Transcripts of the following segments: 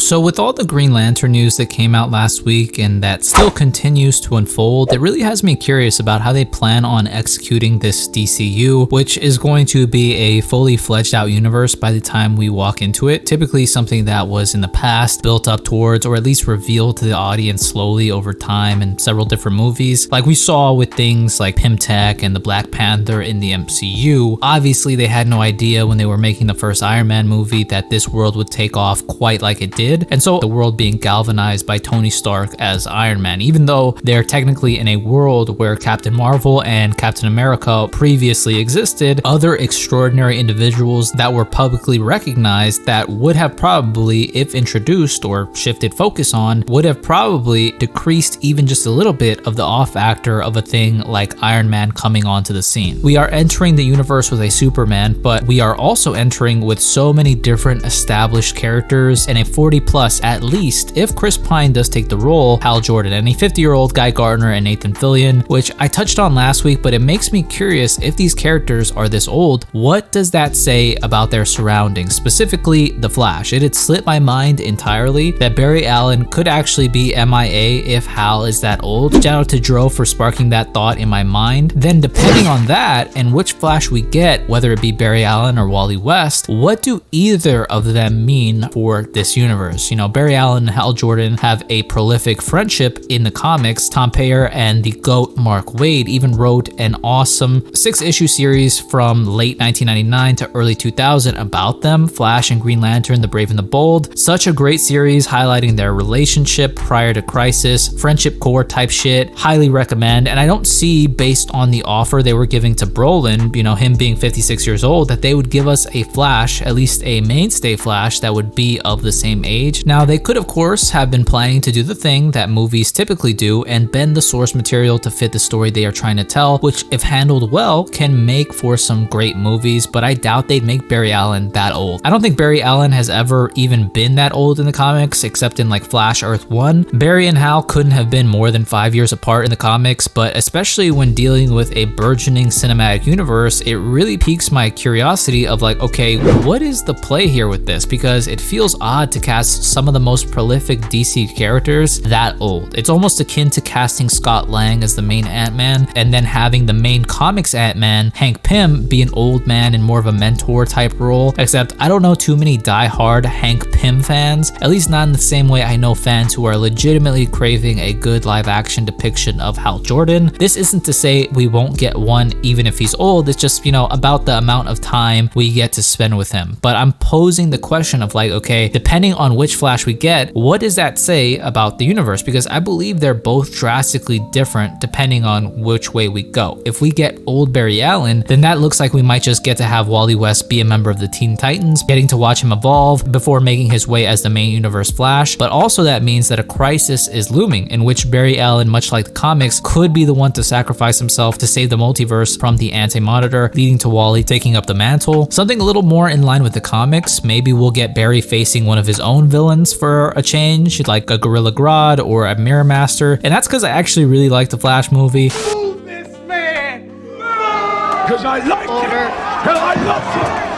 So with all the Green Lantern news that came out last week and that still continues to unfold, it really has me curious about how they plan on executing this DCU, which is going to be a fully fledged out universe by the time we walk into it. Typically something that was in the past built up towards, or at least revealed to the audience slowly over time in several different movies. Like we saw with things like Pym-Tech and the Black Panther in the MCU. Obviously they had no idea when they were making the first Iron Man movie that this world would take off quite like it did. And so the world being galvanized by Tony Stark as Iron Man, even though they're technically in a world where Captain Marvel and Captain America previously existed, other extraordinary individuals that were publicly recognized that would have probably, if introduced or shifted focus on, would have probably decreased even just a little bit of the off factor of a thing like Iron Man coming onto the scene. We are entering the universe with a Superman, but we are also entering with so many different established characters and a 40 plus at least, if Chris Pine does take the role, Hal Jordan, and a 50-year-old Guy Gardner and Nathan Fillion, which I touched on last week, but it makes me curious if these characters are this old, what does that say about their surroundings, specifically the Flash? It had slipped my mind entirely that Barry Allen could actually be MIA if Hal is that old. Shout out to Dro for sparking that thought in my mind. Then depending on that and which Flash we get, whether it be Barry Allen or Wally West, what do either of them mean for this universe? You know, Barry Allen and Hal Jordan have a prolific friendship in the comics. Tom Payer and the GOAT Mark Waid even wrote an awesome 6-issue series from late 1999 to early 2000 about them, Flash and Green Lantern, the Brave and the Bold. Such a great series highlighting their relationship prior to Crisis, friendship core type shit, highly recommend. And I don't see, based on the offer they were giving to Brolin, you know, him being 56 years old, that they would give us a Flash, at least a mainstay Flash, that would be of the same age. Now they could of course have been planning to do the thing that movies typically do and bend the source material to fit the story they are trying to tell, which if handled well can make for some great movies, but I doubt they'd make Barry Allen that old. I don't think Barry Allen has ever even been that old in the comics, except in like Flash Earth 1. Barry and Hal couldn't have been more than 5 years apart in the comics, but especially when dealing with a burgeoning cinematic universe, it really piques my curiosity of like, okay, what is the play here with this? Because it feels odd to cast some of the most prolific DC characters that old. It's almost akin to casting Scott Lang as the main Ant-Man and then having the main comics Ant-Man, Hank Pym, be an old man in more of a mentor type role, except I don't know too many die-hard Hank Pym fans, at least not in the same way I know fans who are legitimately craving a good live action depiction of Hal Jordan. This isn't to say we won't get one even if he's old, it's just, you know, about the amount of time we get to spend with him. But I'm posing the question of like, okay, depending on which Flash we get, what does that say about the universe? Because I believe they're both drastically different depending on which way we go. If we get old Barry Allen, then that looks like we might just get to have Wally West be a member of the Teen Titans, getting to watch him evolve before making his way as the main universe Flash. But also that means that a crisis is looming in which Barry Allen, much like the comics, could be the one to sacrifice himself to save the multiverse from the Anti-Monitor, leading to Wally taking up the mantle. Something a little more in line with the comics. Maybe we'll get Barry facing one of his own villains for a change, like a Gorilla Grodd or a Mirror Master. And that's because I actually really like the Flash movie. Move this man! Because I like it and I love it!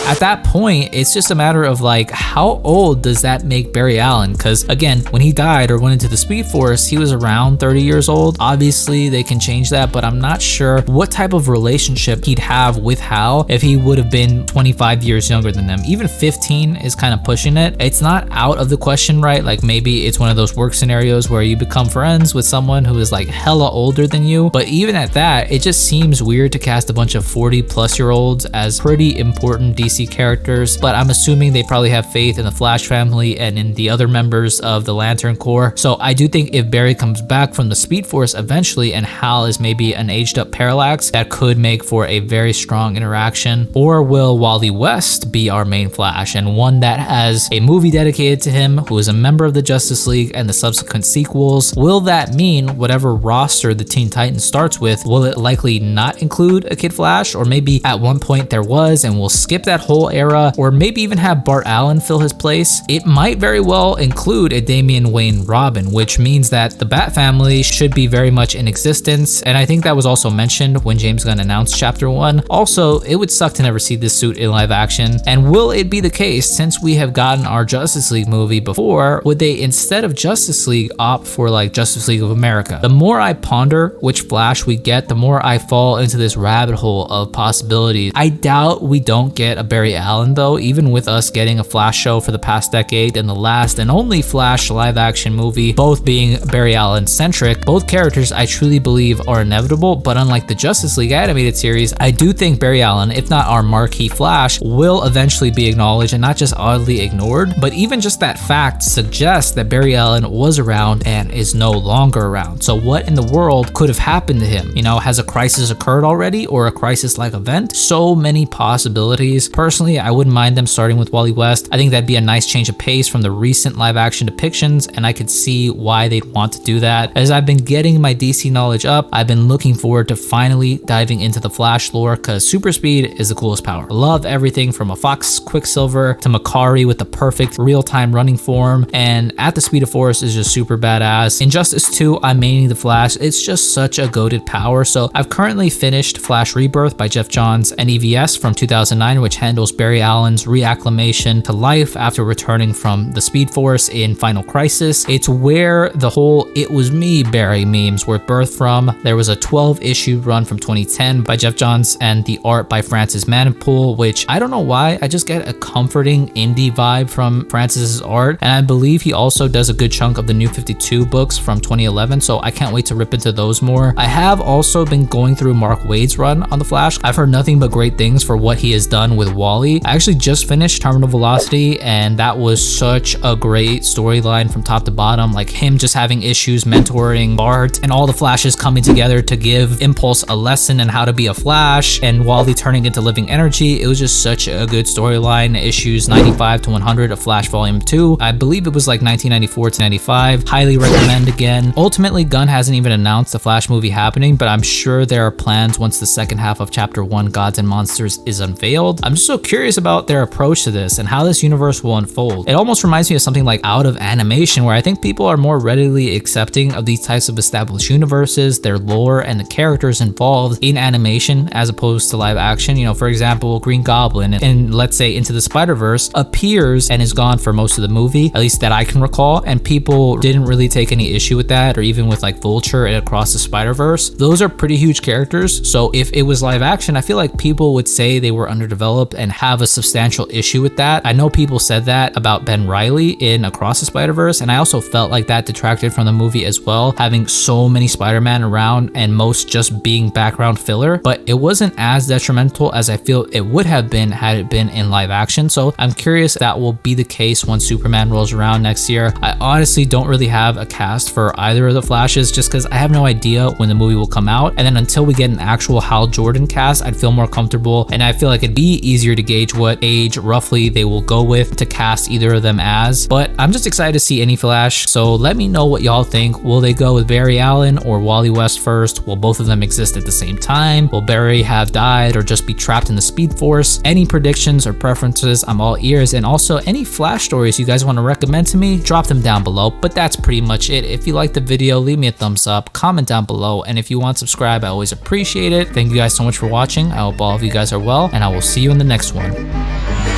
At that point, it's just a matter of like, how old does that make Barry Allen? Because again, when he died or went into the Speed Force, he was around 30 years old. Obviously, they can change that, but I'm not sure what type of relationship he'd have with Hal if he would have been 25 years younger than them. Even 15 is kind of pushing it. It's not out of the question, right? Like maybe it's one of those work scenarios where you become friends with someone who is like hella older than you. But even at that, it just seems weird to cast a bunch of 40-plus-year-olds as pretty important DC characters, but I'm assuming they probably have faith in the Flash family and in the other members of the Lantern Corps. So I do think if Barry comes back from the Speed Force eventually and Hal is maybe an aged up Parallax, that could make for a very strong interaction. Or will Wally West be our main Flash and one that has a movie dedicated to him, who is a member of the Justice League and the subsequent sequels? Will that mean whatever roster the Teen Titans starts with, will it likely not include a Kid Flash? Or maybe at one point there was and we'll skip that whole era, or maybe even have Bart Allen fill his place. It might very well include a Damian Wayne Robin, which means that the Bat family should be very much in existence, and I think that was also mentioned when James Gunn announced Chapter 1. Also, it would suck to never see this suit in live action, and will it be the case since we have gotten our Justice League movie before? Would they, instead of Justice League, opt for like Justice League of America? The more I ponder which Flash we get, the more I fall into this rabbit hole of possibilities. I doubt we don't get a Barry Allen though, even with us getting a Flash show for the past decade and the last and only Flash live action movie, both being Barry Allen centric. Both characters I truly believe are inevitable, but unlike the Justice League animated series, I do think Barry Allen, if not our marquee Flash, will eventually be acknowledged and not just oddly ignored. But even just that fact suggests that Barry Allen was around and is no longer around. So what in the world could have happened to him? You know, has a crisis occurred already, or a crisis-like event? So many possibilities. Personally, I wouldn't mind them starting with Wally West. I think that'd be a nice change of pace from the recent live action depictions, and I could see why they'd want to do that. As I've been getting my DC knowledge up, I've been looking forward to finally diving into the Flash lore, because super speed is the coolest power. I love everything from a Fox Quicksilver to Makari with the perfect real-time running form, and at the speed of force is just super badass. Injustice 2, I'm maining the Flash. It's just such a goated power. So I've currently finished Flash Rebirth by Jeff Johns and EVS from 2009, which handles Barry Allen's reacclimation to life after returning from the Speed Force in Final Crisis. It's where the whole "it was me" Barry memes were birthed from. There was a 12-issue run from 2010 by Jeff Johns and the art by Francis Manapul, which I don't know why, I just get a comforting indie vibe from Francis's art, and I believe he also does a good chunk of the New 52 books from 2011, so I can't wait to rip into those more. I have also been going through Mark Waid's run on the Flash. I've heard nothing but great things for what he has done with Wally. I actually just finished Terminal Velocity, and that was such a great storyline from top to bottom, like him just having issues mentoring Bart and all the Flashes coming together to give Impulse a lesson in how to be a Flash, and Wally turning into living energy. It was just such a good storyline. Issues 95 to 100 of Flash Volume 2. I believe it was like 1994 to 95. Highly recommend again. Ultimately, Gunn hasn't even announced the Flash movie happening, but I'm sure there are plans once the second half of Chapter 1, Gods and Monsters, is unveiled. I'm just so curious about their approach to this and how this universe will unfold. It almost reminds me of something like Out of Animation, where I think people are more readily accepting of these types of established universes, their lore, and the characters involved in animation as opposed to live action. You know, for example, Green Goblin in, let's say, Into the Spider-Verse appears and is gone for most of the movie, at least that I can recall, and people didn't really take any issue with that, or even with like Vulture and Across the Spider-Verse. Those are pretty huge characters, so if it was live action, I feel like people would say they were underdeveloped and have a substantial issue with that. I know people said that about Ben Reilly in Across the Spider-Verse, and I also felt like that detracted from the movie as well, having so many Spider-Man around and most just being background filler, but it wasn't as detrimental as I feel it would have been had it been in live action. So I'm curious if that will be the case when Superman rolls around next year. I honestly don't really have a cast for either of the Flashes just because I have no idea when the movie will come out, and then until we get an actual Hal Jordan cast, I'd feel more comfortable, and I feel like it'd be easier to gauge what age roughly they will go with to cast either of them as. But I'm just excited to see any Flash, so let me know what y'all think. Will they go with Barry Allen or Wally West first? Will both of them exist at the same time? Will Barry have died or just be trapped in the Speed Force? Any predictions or preferences, I'm all ears, and also any Flash stories you guys want to recommend to me, drop them down below. But that's pretty much it. If you liked the video, leave me a thumbs up, comment down below, and if you want to subscribe, I always appreciate it. Thank you guys so much for watching. I hope all of you guys are well, and I will see you in the next one.